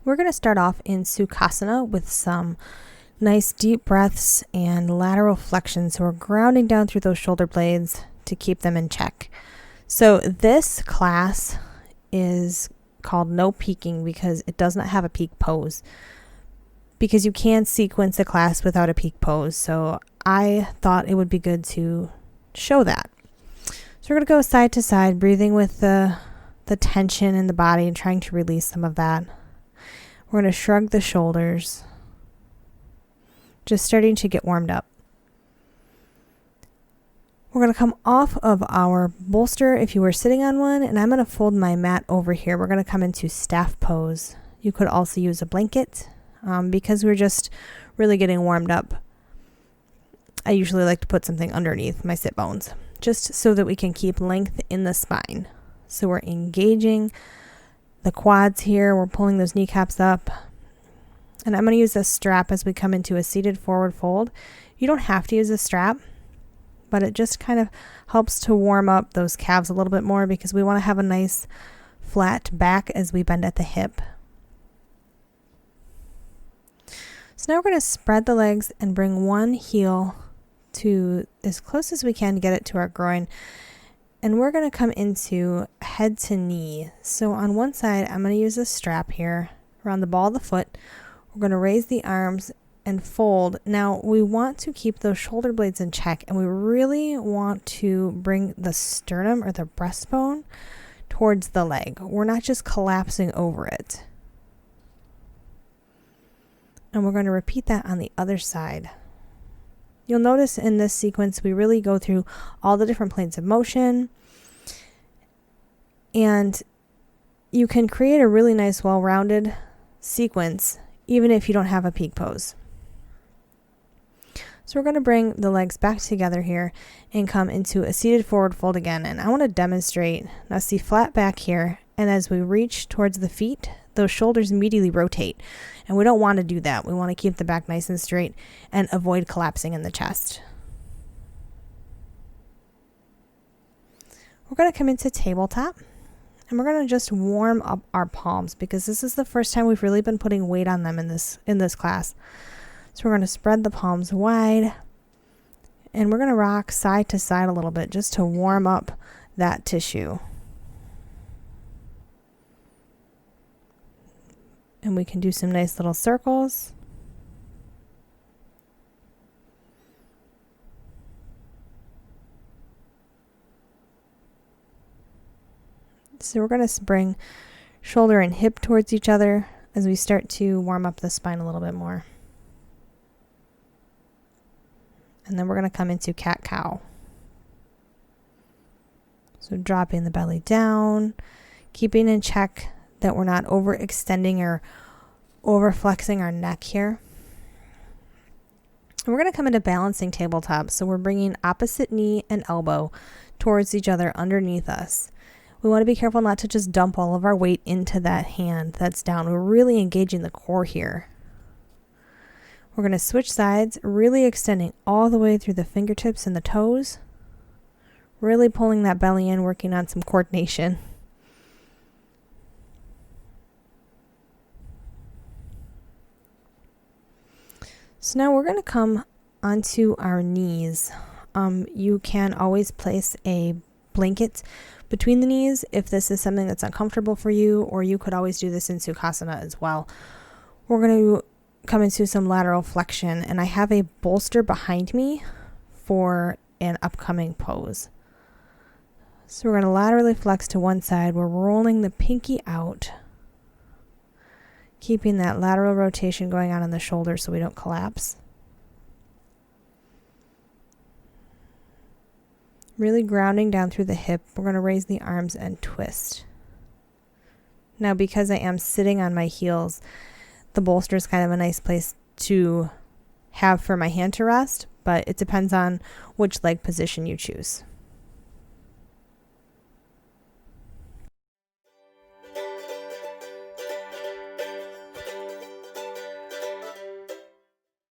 We're going to start off in Sukhasana with some nice deep breaths and lateral flexions. So we're grounding down through those shoulder blades to keep them in check. So this class is called no peaking because it does not have a peak pose, because you can sequence a class without a peak pose. So I thought it would be good to show that. So we're going to go side to side, breathing with the tension in the body and trying to release some of that. We're going to shrug the shoulders, just starting to get warmed up. We're going to come off of our bolster if you were sitting on one, and I'm going to fold my mat over here. We're going to come into staff pose. You could also use a blanket because we're just really getting warmed up. I usually like to put something underneath my sit bones just so that we can keep length in the spine. So we're engaging the quads here. We're pulling those kneecaps up. And I'm going to use a strap as we come into a seated forward fold. You don't have to use a strap, but it just kind of helps to warm up those calves a little bit more because we want to have a nice flat back as we bend at the hip. So now we're going to spread the legs and bring one heel to as close as we can to get it to our groin. And we're going to come into head to knee. So on one side, I'm going to use a strap here around the ball of the foot. We're going to raise the arms and fold. Now we want to keep those shoulder blades in check, and we really want to bring the sternum or the breastbone towards the leg. We're not just collapsing over it. And we're going to repeat that on the other side. You'll notice in this sequence, we really go through all the different planes of motion, and you can create a really nice, well-rounded sequence, even if you don't have a peak pose. So we're going to bring the legs back together here and come into a seated forward fold again. And I want to demonstrate. Now see, flat back here, and as we reach towards the feet, those shoulders immediately rotate. And we don't want to do that. We want to keep the back nice and straight and avoid collapsing in the chest. We're going to come into tabletop, and we're going to just warm up our palms because this is the first time we've really been putting weight on them in this class. So we're going to spread the palms wide, and we're going to rock side to side a little bit just to warm up that tissue. And we can do some nice little circles. So we're going to bring shoulder and hip towards each other as we start to warm up the spine a little bit more. And then we're going to come into cat-cow. So dropping the belly down, keeping in check that we're not overextending or overflexing our neck here. And we're going to come into balancing tabletop. So we're bringing opposite knee and elbow towards each other underneath us. We want to be careful not to just dump all of our weight into that hand that's down. We're really engaging the core here. We're going to switch sides, really extending all the way through the fingertips and the toes. Really pulling that belly in, working on some coordination. So now we're going to come onto our knees. You can always place a blanket between the knees if this is something that's uncomfortable for you, or you could always do this in Sukhasana as well. We're going to come into some lateral flexion, and I have a bolster behind me for an upcoming pose. So we're going to laterally flex to one side. We're rolling the pinky out, keeping that lateral rotation going on in the shoulder so we don't collapse. Really grounding down through the hip. We're going to raise the arms and twist. Now, because I am sitting on my heels, the bolster is kind of a nice place to have for my hand to rest, but it depends on which leg position you choose.